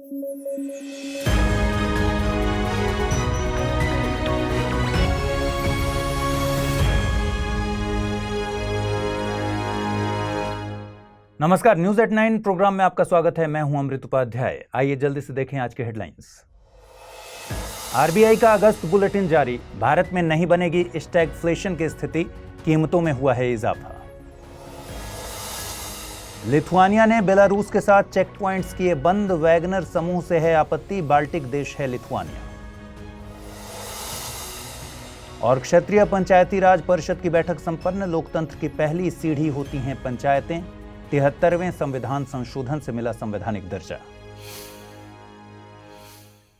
नमस्कार, news at 9 programme में आपका स्वागत है। मैं हूं अमृत उपाध्याय। आइए जल्दी से देखें आज के हेडलाइंस। आरबीआई का अगस्त बुलेटिन जारी, भारत में नहीं बनेगी स्टैगफ्लेशन की स्थिति, कीमतों में हुआ है इजाफा। लिथुआनिया ने बेलारूस के साथ चेक पॉइंट्स किए बंद, वैगनर समूह से है आपत्ति, बाल्टिक देश है लिथुआनिया। और क्षेत्रीय पंचायती राज परिषद की बैठक संपन्न, लोकतंत्र की पहली सीढ़ी होती हैं पंचायतें, 73वें संविधान संशोधन से मिला संवैधानिक दर्जा।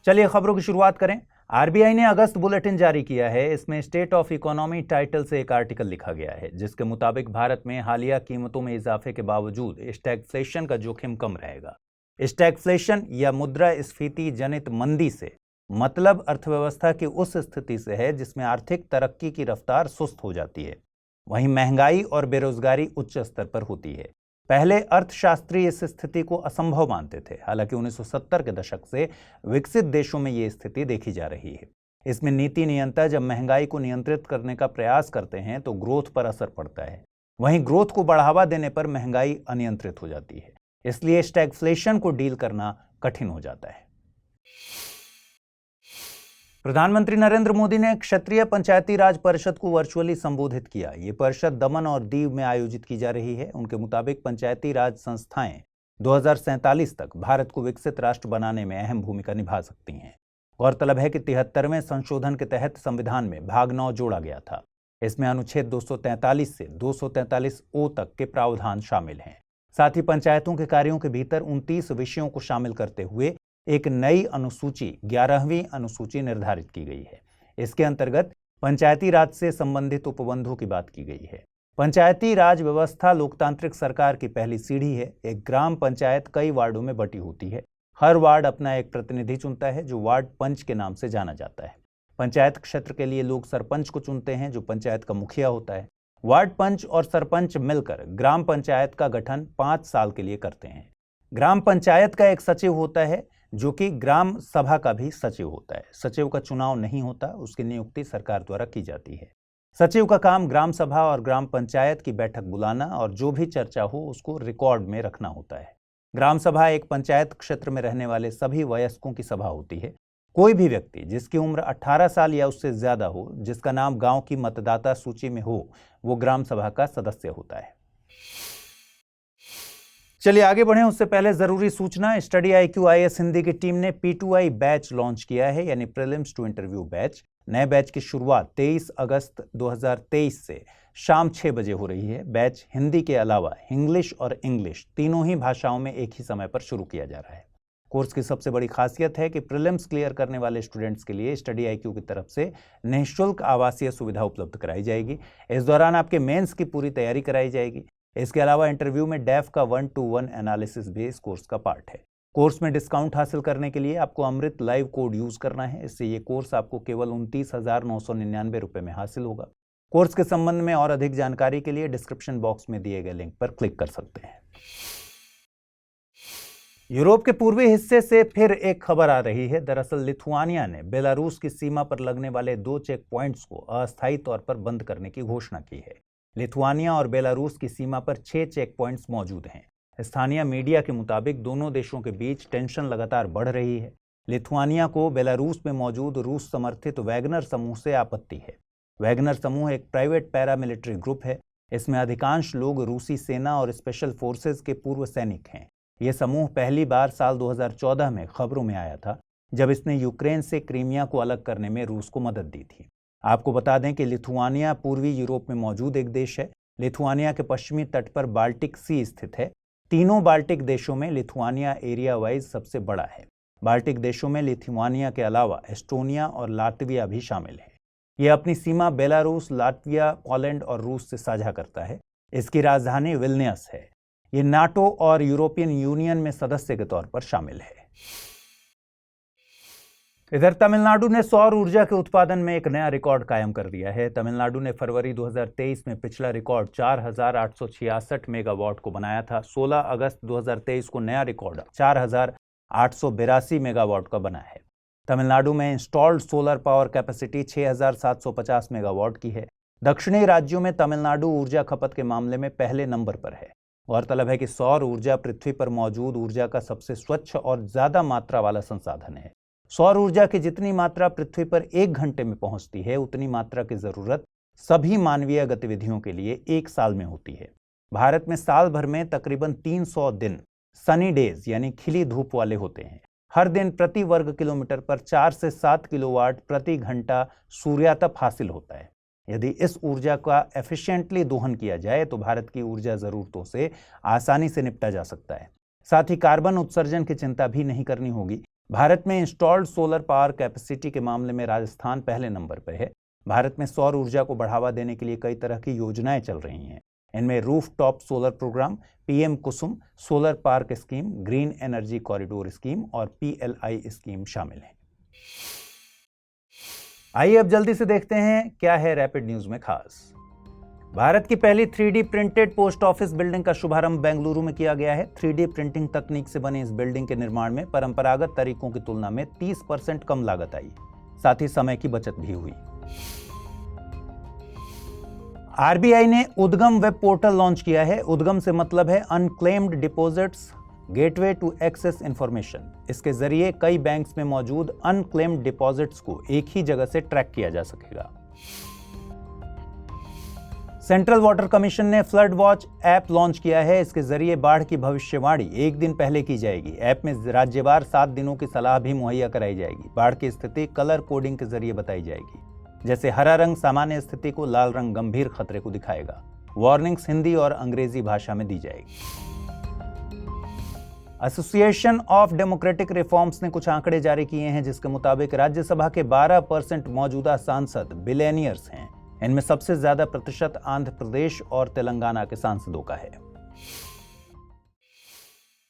चलिए खबरों की शुरुआत करें। आरबीआई ने अगस्त बुलेटिन जारी किया है। इसमें स्टेट ऑफ इकोनॉमी टाइटल से एक आर्टिकल लिखा गया है, जिसके मुताबिक भारत में हालिया कीमतों में इजाफे के बावजूद स्टैगफ्लेशन का जोखिम कम रहेगा। स्टैगफ्लेशन या मुद्रास्फीति जनित मंदी से मतलब अर्थव्यवस्था की उस स्थिति से है जिसमें आर्थिक तरक्की की रफ्तार सुस्त हो जाती है, वहीं महंगाई और बेरोजगारी उच्च स्तर पर होती है। पहले अर्थशास्त्री इस स्थिति को असंभव मानते थे, हालांकि 1970 के दशक से विकसित देशों में ये स्थिति देखी जा रही है। इसमें नीति नियंता जब महंगाई को नियंत्रित करने का प्रयास करते हैं तो ग्रोथ पर असर पड़ता है, वहीं ग्रोथ को बढ़ावा देने पर महंगाई अनियंत्रित हो जाती है। इसलिए स्टैगफ्लेशन को डील करना कठिन हो जाता है। प्रधानमंत्री नरेंद्र मोदी ने क्षेत्रीय पंचायती राज परिषद को वर्चुअली संबोधित किया। ये परिषद दमन और दीव में आयोजित की जा रही है। उनके मुताबिक पंचायती राज संस्थाएं 2047 तक भारत को विकसित राष्ट्र बनाने में अहम भूमिका निभा सकती हैं। गौरतलब है कि 73वें संशोधन के तहत संविधान में भाग 9 जोड़ा गया था। इसमें अनुच्छेद 243 से 243 तक के प्रावधान शामिल हैं। साथ ही पंचायतों के कार्यों के भीतर 29 विषयों को शामिल करते हुए एक नई अनुसूची 11वीं अनुसूची निर्धारित की गई है। इसके अंतर्गत पंचायती राज से संबंधित उपबंधों की बात की गई है। पंचायती राज व्यवस्था लोकतांत्रिक सरकार की पहली सीढ़ी है। एक ग्राम पंचायत कई वार्डों में बटी होती है। हर वार्ड अपना एक प्रतिनिधि चुनता है, जो वार्ड पंच के नाम से जाना जाता है। पंचायत क्षेत्र के लिए लोग सरपंच को चुनते हैं, जो पंचायत का मुखिया होता है। वार्ड पंच और सरपंच मिलकर ग्राम पंचायत का गठन 5 साल के लिए करते हैं। ग्राम पंचायत का एक सचिव होता है, जो कि ग्राम सभा का भी सचिव होता है। सचिव का चुनाव नहीं होता, उसकी नियुक्ति सरकार द्वारा की जाती है। सचिव का काम ग्राम सभा और ग्राम पंचायत की बैठक बुलाना और जो भी चर्चा हो उसको रिकॉर्ड में रखना होता है। ग्राम सभा एक पंचायत क्षेत्र में रहने वाले सभी वयस्कों की सभा होती है। कोई भी व्यक्ति जिसकी उम्र 18 साल या उससे ज्यादा हो, जिसका नाम गांव की मतदाता सूची में हो, वो ग्राम सभा का सदस्य होता है। चलिए आगे बढ़ें, उससे पहले जरूरी सूचना। स्टडी IQ IAS हिंदी की टीम ने P2I बैच लॉन्च किया है, यानी प्रीलिम्स टू इंटरव्यू बैच। नए बैच की शुरुआत 23 अगस्त 2023 से शाम 6 बजे हो रही है। बैच हिंदी के अलावा इंग्लिश और इंग्लिश तीनों ही भाषाओं में एक ही समय पर शुरू किया जा रहा है। कोर्स की सबसे बड़ी खासियत है कि प्रीलिम्स क्लियर करने वाले स्टूडेंट्स के लिए स्टडी IQ की तरफ से निःशुल्क आवासीय सुविधा उपलब्ध कराई जाएगी। इस दौरान आपके मेंस की पूरी तैयारी कराई जाएगी। इसके अलावा इंटरव्यू में डेफ का 1-to-1 एनालिसिस भी इस कोर्स का पार्ट है। कोर्स में डिस्काउंट हासिल करने के लिए आपको अमृत लाइव कोड यूज करना है। इससे ये कोर्स आपको केवल 29,999 रुपए में हासिल होगा। कोर्स के संबंध में और अधिक जानकारी के लिए डिस्क्रिप्शन बॉक्स में दिए गए लिंक पर क्लिक कर सकते हैं। यूरोप के पूर्वी हिस्से से फिर एक खबर आ रही है। दरअसल लिथुआनिया ने बेलारूस की सीमा पर लगने वाले 2 चेक पॉइंट्स को अस्थायी तौर पर बंद करने की घोषणा की है। लिथुआनिया और बेलारूस की सीमा पर 6 चेक पॉइंट्स मौजूद हैं। स्थानीय मीडिया के मुताबिक दोनों देशों के बीच टेंशन लगातार बढ़ रही है। लिथुआनिया को बेलारूस में मौजूद रूस समर्थित वैगनर समूह से आपत्ति है। वैगनर समूह एक प्राइवेट पैरामिलिट्री ग्रुप है। इसमें अधिकांश लोग रूसी सेना और स्पेशल फोर्सेज के पूर्व सैनिक हैं। यह समूह पहली बार साल 2014 में खबरों में आया था, जब इसने यूक्रेन से क्रीमिया को अलग करने में रूस को मदद दी थी। आपको बता दें कि लिथुआनिया पूर्वी यूरोप में मौजूद एक देश है। लिथुआनिया के पश्चिमी तट पर बाल्टिक सी स्थित है। तीनों बाल्टिक देशों में लिथुआनिया एरिया वाइज सबसे बड़ा है। बाल्टिक देशों में लिथुआनिया के अलावा एस्टोनिया और लातविया भी शामिल है। यह अपनी सीमा बेलारूस, लातविया, पोलैंड और रूस से साझा करता है। इसकी राजधानी विल्नियस है। ये नाटो और यूरोपियन यूनियन में सदस्य के तौर पर शामिल है। इधर तमिलनाडु ने सौर ऊर्जा के उत्पादन में एक नया रिकॉर्ड कायम कर दिया है। तमिलनाडु ने फरवरी 2023 में पिछला रिकॉर्ड 4,866 मेगावाट को बनाया था। 16 अगस्त 2023 को नया रिकॉर्ड 882 मेगावाट का बना है। तमिलनाडु में installed solar power capacity 6750 megawatt की है। दक्षिणी राज्यों में तमिलनाडु ऊर्जा खपत के मामले में पहले नंबर पर है। गौरतलब है कि सौर ऊर्जा पृथ्वी पर मौजूद ऊर्जा का सबसे स्वच्छ और ज्यादा मात्रा वाला संसाधन है। सौर ऊर्जा की जितनी मात्रा पृथ्वी पर 1 घंटे में पहुंचती है, उतनी मात्रा की जरूरत सभी मानवीय गतिविधियों के लिए 1 साल में होती है। भारत में साल भर में तकरीबन 300 दिन सनी डेज यानी खिली धूप वाले होते हैं। हर दिन प्रति वर्ग किलोमीटर पर 4 से 7 किलोवाट प्रति घंटा सूर्यातप हासिल होता है। यदि इस ऊर्जा का एफिशिएंटली दोहन किया जाए तो भारत की ऊर्जा जरूरतों से आसानी से निपटा जा सकता है। साथ ही कार्बन उत्सर्जन की चिंता भी नहीं करनी होगी। भारत में इंस्टॉल्ड सोलर पावर कैपेसिटी के मामले में राजस्थान पहले नंबर पर है। भारत में सौर ऊर्जा को बढ़ावा देने के लिए कई तरह की योजनाएं चल रही हैं। इनमें roof top solar programme, PM Kusum, solar park scheme, green energy corridor scheme और PLI स्कीम शामिल है। आइए अब जल्दी से देखते हैं क्या है रैपिड न्यूज में खास। भारत की पहली 3D printed post office building का शुभारंभ बेंगलुरु में किया गया है। 3D प्रिंटिंग तकनीक से बनी इस बिल्डिंग के निर्माण में परंपरागत तरीकों की तुलना में 30% कम लागत आई, साथ ही समय की बचत भी हुई। RBI ने उद्गम वेब पोर्टल लॉन्च किया है। उद्गम से मतलब है unclaimed deposits gateway to access information. इसके जरिए कई बैंक्स में मौजूद अनक्लेम्ड डिपॉजिट्स को एक ही जगह से ट्रैक किया जा सकेगा। सेंट्रल वाटर कमीशन ने फ्लड वॉच ऐप लॉन्च किया है। इसके जरिए बाढ़ की भविष्यवाणी 1 दिन पहले की जाएगी। ऐप में राज्यवार 7 दिनों की सलाह भी मुहैया कराई जाएगी। बाढ़ की स्थिति कलर कोडिंग के जरिए बताई जाएगी। जैसे हरा रंग सामान्य स्थिति को, लाल रंग गंभीर खतरे को दिखाएगा। वार्निंग्स हिंदी और अंग्रेजी भाषा में दी जाएगी। एसोसिएशन ऑफ डेमोक्रेटिक रिफॉर्म्स ने कुछ आंकड़े जारी किए हैं, जिसके मुताबिक राज्यसभा के 12% मौजूदा सांसद बिलियनियर्स हैं। इनमें सबसे ज्यादा प्रतिशत आंध्र प्रदेश और तेलंगाना के सांसदों का है।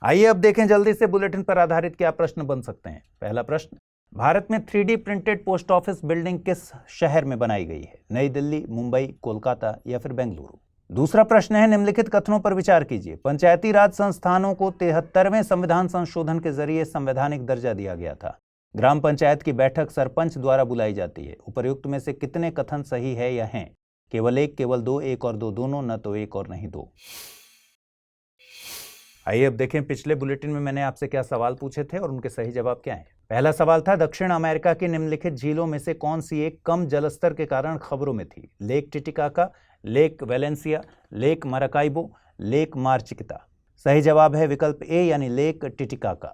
आइए अब देखें जल्दी से बुलेटिन पर आधारित क्या प्रश्न बन सकते हैं। पहला प्रश्न, भारत में 3D printed post office building किस शहर में बनाई गई है? नई दिल्ली, मुंबई, कोलकाता या फिर बेंगलुरु? दूसरा प्रश्न है, निम्नलिखित कथनों पर विचार कीजिए। पंचायती राज संस्थानों को 73वें संविधान संशोधन के जरिए संवैधानिक दर्जा दिया गया था। ग्राम पंचायत की बैठक सरपंच द्वारा बुलाई जाती है। उपर्युक्त में से कितने कथन सही है या हैं? केवल 1, केवल 2, 1 और 2 दोनों, न तो 1 और नहीं 2। आइए अब देखें पिछले बुलेटिन में मैंने आपसे क्या सवाल पूछे थे और उनके सही जवाब क्या हैं। पहला सवाल था, दक्षिण अमेरिका की निम्नलिखित झीलों में से कौन सी एक कम जलस्तर के कारण खबरों में थी? Lake Titicaca, lake Valencia, lake Maracaibo, lake Marchiquita. सही जवाब है विकल्प ए यानी लेक टिटिकाका।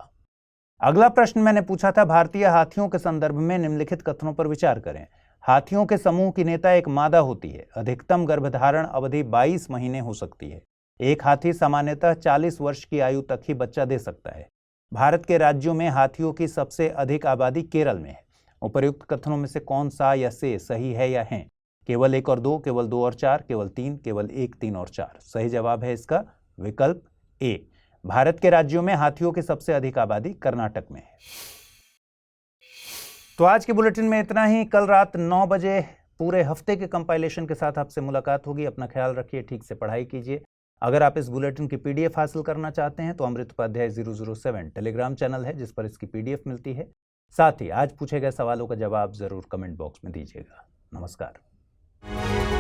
अगला प्रश्न मैंने पूछा था, भारतीय हाथियों के संदर्भ में निम्नलिखित कथनों पर विचार करें। हाथियों के समूह की नेता एक मादा होती है। अधिकतम गर्भधारण अवधि 22 महीने हो सकती है। एक हाथी सामान्यतः 40 वर्ष की आयु तक ही बच्चा दे सकता है। भारत के राज्यों में हाथियों की सबसे अधिक आबादी केरल में है। उपर्युक्त कथनों में से कौन सा या से सही है या हैं? केवल 1 और 2, केवल 2 और 4, केवल 3, केवल 1, 3 और 4। सही जवाब है इसका विकल्प ए। भारत के राज्यों में हाथियों की सबसे अधिक आबादी कर्नाटक में है। तो आज के बुलेटिन में इतना ही। कल रात 9 बजे पूरे हफ्ते के कंपाइलेशन के साथ आपसे मुलाकात होगी। अपना ख्याल रखिए, ठीक से पढ़ाई कीजिए। अगर आप इस बुलेटिन की PDF हासिल करना चाहते हैं तो अमृत उपाध्याय 007 टेलीग्राम चैनल है, जिस पर इसकी PDF मिलती है। साथ ही आज पूछे गए सवालों का जवाब जरूर कमेंट बॉक्स में दीजिएगा। नमस्कार।